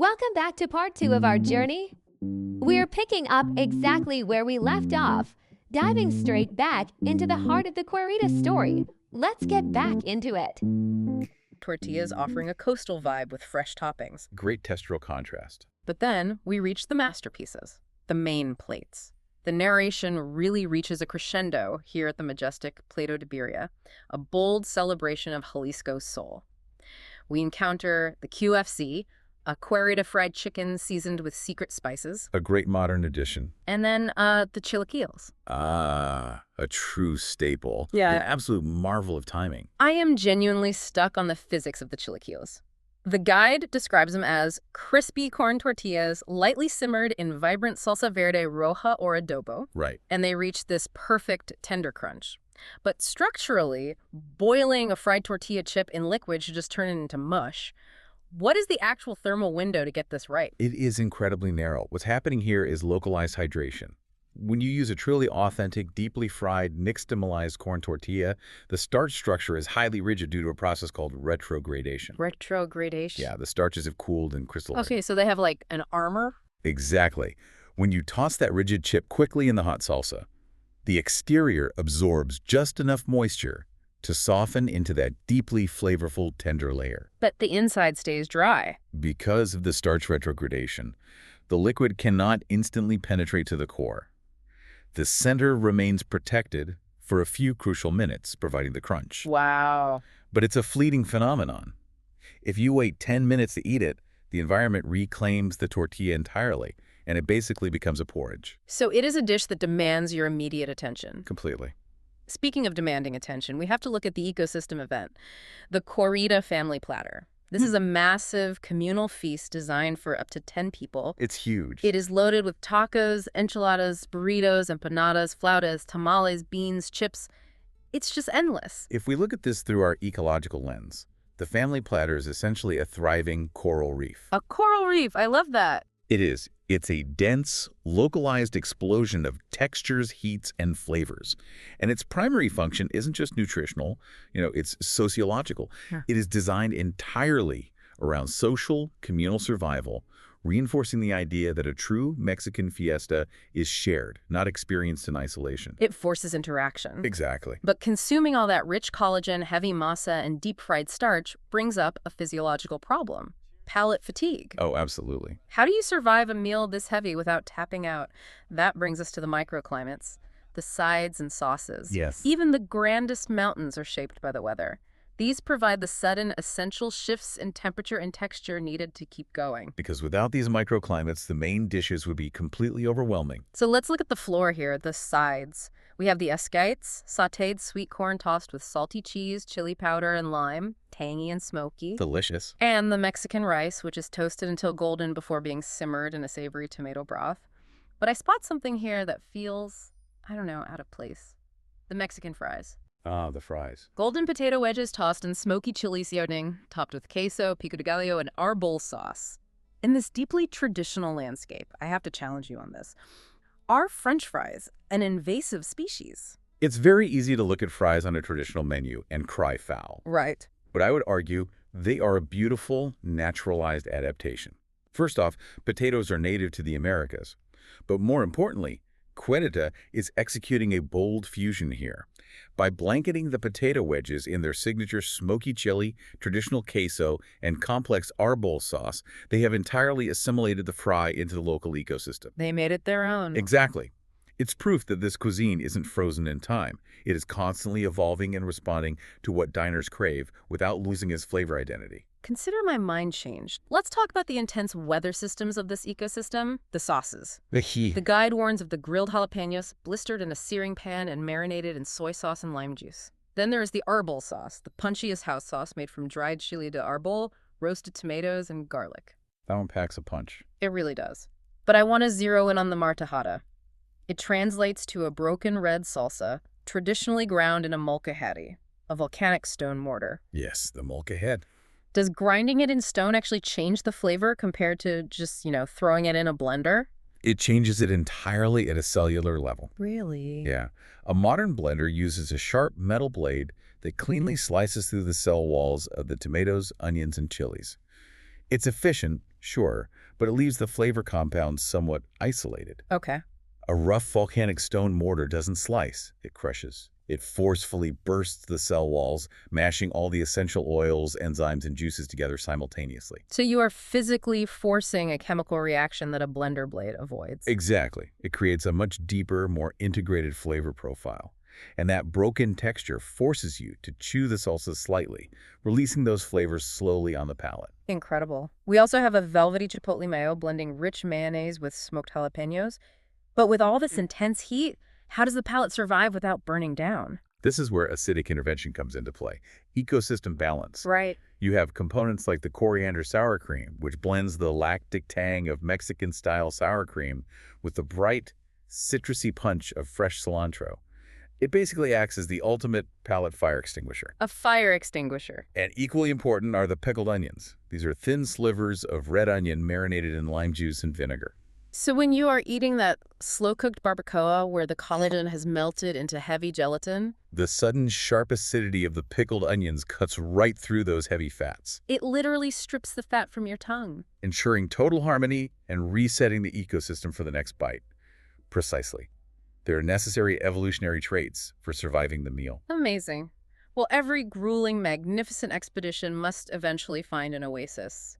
Welcome back to part 2 of our journey. We're picking up exactly where we left off, diving straight back into the heart of the Querida story. Let's get back into it. Tortillas offering a coastal vibe with fresh toppings. Great textural contrast. But then we reach the masterpieces, the main plates. The narration really reaches a crescendo here at the majestic Plato de Birria, a bold celebration of Jalisco's soul. We encounter the QFC, a Querida fried chicken seasoned with secret spices. A great modern addition. And then the chilaquiles. Ah, a true staple. Yeah. An absolute marvel of timing. I am genuinely stuck on the physics of the chilaquiles. The guide describes them as crispy corn tortillas, lightly simmered in vibrant salsa verde roja or adobo. Right. And they reach this perfect tender crunch. But structurally, boiling a fried tortilla chip in liquid should just turn it into mush. What is the actual thermal window to get this right? It is incredibly narrow. What's happening here is localized hydration. When you use a truly authentic, deeply fried, nixtamalized corn tortilla, the starch structure is highly rigid due to a process called retrogradation. Retrogradation? Yeah, the starches have cooled and crystallized. Okay, so they have like an armor? Exactly. When you toss that rigid chip quickly in the hot salsa, the exterior absorbs just enough moisture to soften into that deeply flavorful, tender layer. But the inside stays dry. Because of the starch retrogradation, the liquid cannot instantly penetrate to the core. The center remains protected for a few crucial minutes, providing the crunch. Wow. But it's a fleeting phenomenon. If you wait 10 minutes to eat it, the environment reclaims the tortilla entirely, and it basically becomes a porridge. So it is a dish that demands your immediate attention. Completely. Speaking of demanding attention, we have to look at the ecosystem event, the Querida family platter. This is a massive communal feast designed for up to 10 people. It's huge. It is loaded with tacos, enchiladas, burritos, empanadas, flautas, tamales, beans, chips. It's just endless. If we look at this through our ecological lens, the family platter is essentially a thriving coral reef. A coral reef. I love that. It is. It's a dense, localized explosion of textures, heats, and flavors. And its primary function isn't just nutritional, it's sociological. Yeah. It is designed entirely around social, communal survival, reinforcing the idea that a true Mexican fiesta is shared, not experienced in isolation. It forces interaction. Exactly. But consuming all that rich collagen, heavy masa, and deep-fried starch brings up a physiological problem. Palate fatigue. Oh, absolutely. How do you survive a meal this heavy without tapping out? That brings us to the microclimates, the sides and sauces. Yes. Even the grandest mountains are shaped by the weather. These provide the sudden, essential shifts in temperature and texture needed to keep going. Because without these microclimates, the main dishes would be completely overwhelming. So let's look at the floor here, the sides. We have the esquites, sautéed sweet corn tossed with salty cheese, chili powder, and lime, tangy and smoky. Delicious. And the Mexican rice, which is toasted until golden before being simmered in a savory tomato broth. But I spot something here that feels, out of place. The Mexican fries. Ah, the fries. Golden potato wedges tossed in smoky chili seasoning, topped with queso, pico de gallo, and arbol sauce. In this deeply traditional landscape, I have to challenge you on this. Are French fries an invasive species? It's very easy to look at fries on a traditional menu and cry foul. Right. But I would argue they are a beautiful, naturalized adaptation. First off, potatoes are native to the Americas. But more importantly, Querida is executing a bold fusion here. By blanketing the potato wedges in their signature smoky chili, traditional queso, and complex arbol sauce, they have entirely assimilated the fry into the local ecosystem. They made it their own. Exactly. It's proof that this cuisine isn't frozen in time. It is constantly evolving and responding to what diners crave without losing its flavor identity. Consider my mind changed. Let's talk about the intense weather systems of this ecosystem, the sauces. The heat. The guide warns of the grilled jalapenos, blistered in a searing pan and marinated in soy sauce and lime juice. Then there is the arbol sauce, the punchiest house sauce made from dried chili de arbol, roasted tomatoes, and garlic. That one packs a punch. It really does. But I want to zero in on the martajada. It translates to a broken red salsa, traditionally ground in a molcajete, a volcanic stone mortar. Yes, the molcajete. Does grinding it in stone actually change the flavor compared to just, throwing it in a blender? It changes it entirely at a cellular level. Really? Yeah. A modern blender uses a sharp metal blade that cleanly slices through the cell walls of the tomatoes, onions, and chilies. It's efficient, Sure, but it leaves the flavor compounds somewhat isolated. Okay. A rough volcanic stone mortar doesn't slice, it crushes. It forcefully bursts the cell walls, mashing all the essential oils, enzymes, and juices together simultaneously. So you are physically forcing a chemical reaction that a blender blade avoids. Exactly. It creates a much deeper, more integrated flavor profile. And that broken texture forces you to chew the salsa slightly, releasing those flavors slowly on the palate. Incredible. We also have a velvety chipotle mayo blending rich mayonnaise with smoked jalapenos. But with all this intense heat, how does the palate survive without burning down? This is where acidic intervention comes into play. Ecosystem balance. Right. You have components like the coriander sour cream, which blends the lactic tang of Mexican-style sour cream with the bright, citrusy punch of fresh cilantro. It basically acts as the ultimate palate fire extinguisher. A fire extinguisher. And equally important are the pickled onions. These are thin slivers of red onion marinated in lime juice and vinegar. So when you are eating that slow-cooked barbacoa where the collagen has melted into heavy gelatin, The sudden sharp acidity of the pickled onions cuts right through those heavy fats, it literally strips the fat from your tongue. ensuring total harmony and resetting the ecosystem for the next bite. Precisely. They are necessary evolutionary traits for surviving the meal. Amazing. Well, every grueling, magnificent expedition must eventually find an oasis.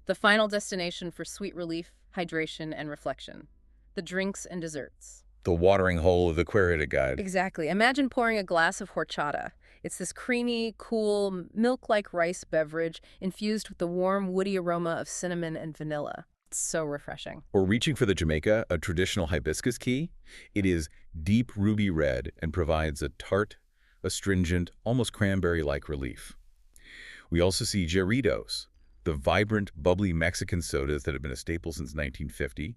The final destination for sweet relief, hydration, and reflection. The drinks and desserts. The watering hole of the Querida guide. Exactly. Imagine pouring a glass of horchata. It's this creamy, cool, milk-like rice beverage infused with the warm, woody aroma of cinnamon and vanilla. It's so refreshing. Or reaching for the Jamaica, a traditional hibiscus tea. It is deep ruby red and provides a tart, astringent, almost cranberry-like relief. We also see Jarritos, the vibrant, bubbly Mexican sodas that have been a staple since 1950,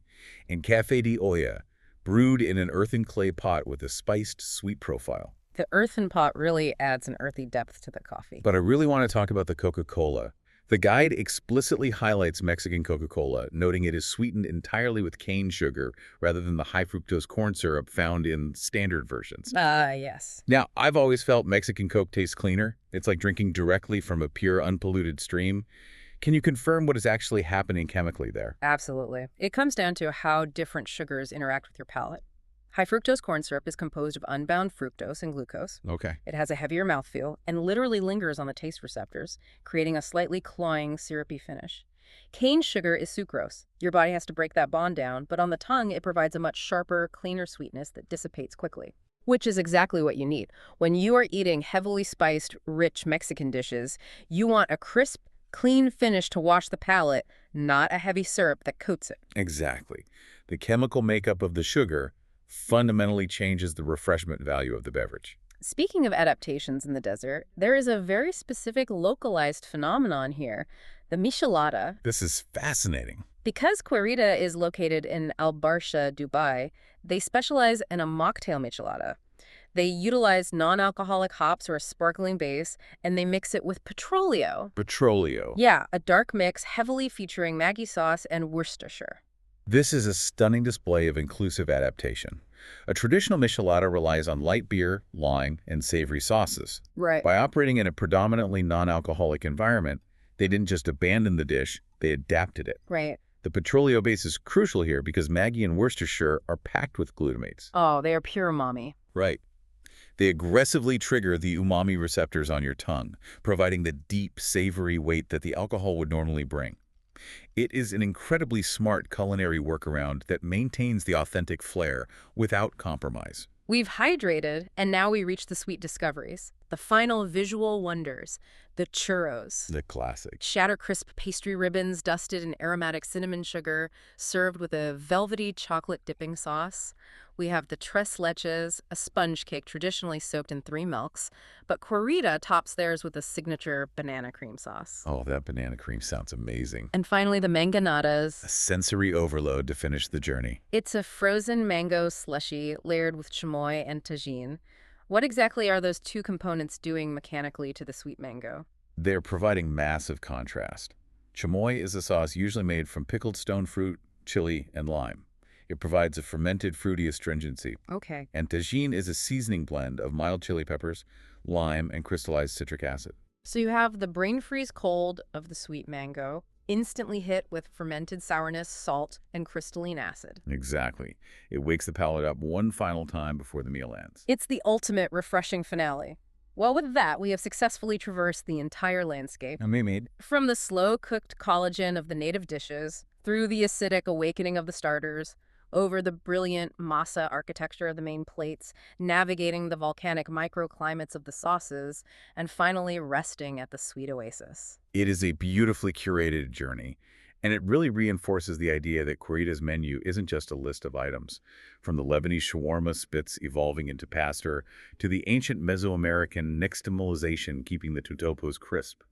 and Café de Olla, brewed in an earthen clay pot with a spiced, sweet profile. The earthen pot really adds an earthy depth to the coffee. But I really want to talk about the Coca-Cola. The guide explicitly highlights Mexican Coca-Cola, noting it is sweetened entirely with cane sugar rather than the high-fructose corn syrup found in standard versions. Yes. Now, I've always felt Mexican Coke tastes cleaner. It's like drinking directly from a pure, unpolluted stream. Can you confirm what is actually happening chemically there? Absolutely. It comes down to how different sugars interact with your palate. High fructose corn syrup is composed of unbound fructose and glucose. Okay. It has a heavier mouthfeel and literally lingers on the taste receptors, creating a slightly cloying, syrupy finish. Cane sugar is sucrose. Your body has to break that bond down, but on the tongue, it provides a much sharper, cleaner sweetness that dissipates quickly. Which is exactly what you need. When you are eating heavily spiced, rich Mexican dishes, you want a crisp, clean finish to wash the palate, not a heavy syrup that coats it. Exactly. The chemical makeup of the sugar fundamentally changes the refreshment value of the beverage. Speaking of adaptations in the desert, there is a very specific localized phenomenon here, the michelada. This is fascinating. Because Querida is located in Barsha, Dubai, they specialize in a mocktail michelada. They utilize non-alcoholic hops or a sparkling base, and they mix it with petrolio. Petrolio. Yeah, a dark mix heavily featuring Maggi sauce and Worcestershire. This is a stunning display of inclusive adaptation. A traditional michelada relies on light beer, lime, and savory sauces. Right. By operating in a predominantly non-alcoholic environment, they didn't just abandon the dish, they adapted it. Right. The petrolio base is crucial here because Maggi and Worcestershire are packed with glutamates. Oh, they are pure umami. Right. They aggressively trigger the umami receptors on your tongue, providing the deep, savory weight that the alcohol would normally bring. It is an incredibly smart culinary workaround that maintains the authentic flair without compromise. We've hydrated, and now we reach the sweet discoveries. The final visual wonders, the churros. The classic. Shatter crisp pastry ribbons dusted in aromatic cinnamon sugar, served with a velvety chocolate dipping sauce. We have the tres leches, a sponge cake traditionally soaked in 3 milks, but Querida tops theirs with a signature banana cream sauce. Oh, that banana cream sounds amazing. And finally, the mangonadas. A sensory overload to finish the journey. It's a frozen mango slushy layered with chamoy and tagine. What exactly are those two components doing mechanically to the sweet mango? They're providing massive contrast. Chamoy is a sauce usually made from pickled stone fruit, chili, and lime. It provides a fermented fruity astringency. Okay. And tagine is a seasoning blend of mild chili peppers, lime, and crystallized citric acid. So you have the brain freeze cold of the sweet mango, instantly hit with fermented sourness, salt, and crystalline acid. Exactly. It wakes the palate up one final time before the meal ends. It's the ultimate refreshing finale. Well, with that, we have successfully traversed the entire landscape. Made. From the slow-cooked collagen of the native dishes, through the acidic awakening of the starters, over the brilliant masa architecture of the main plates, navigating the volcanic microclimates of the sauces, and finally resting at the sweet oasis. It is a beautifully curated journey, and it really reinforces the idea that Querida's menu isn't just a list of items. From the Lebanese shawarma spits evolving into pastor, to the ancient Mesoamerican nixtamalization keeping the tutopos crisp.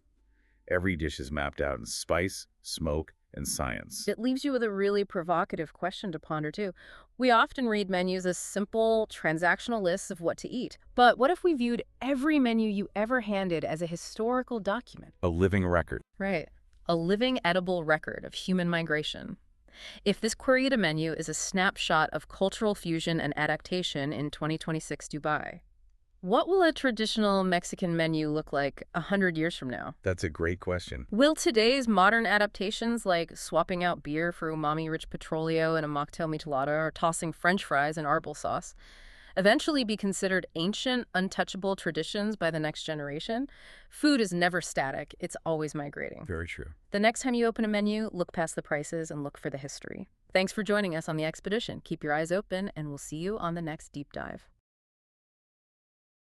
Every dish is mapped out in spice, smoke, and science. It leaves you with a really provocative question to ponder, too. We often read menus as simple, transactional lists of what to eat. But what if we viewed every menu you ever handed as a historical document? A living record. Right. A living, edible record of human migration. If this Querida menu is a snapshot of cultural fusion and adaptation in 2026 Dubai, what will a traditional Mexican menu look like 100 years from now? That's a great question. Will today's modern adaptations, like swapping out beer for umami-rich petroleo and a mocktail michelada or tossing French fries in arbol sauce, eventually be considered ancient, untouchable traditions by the next generation? Food is never static. It's always migrating. Very true. The next time you open a menu, look past the prices and look for the history. Thanks for joining us on the expedition. Keep your eyes open, and we'll see you on the next deep dive.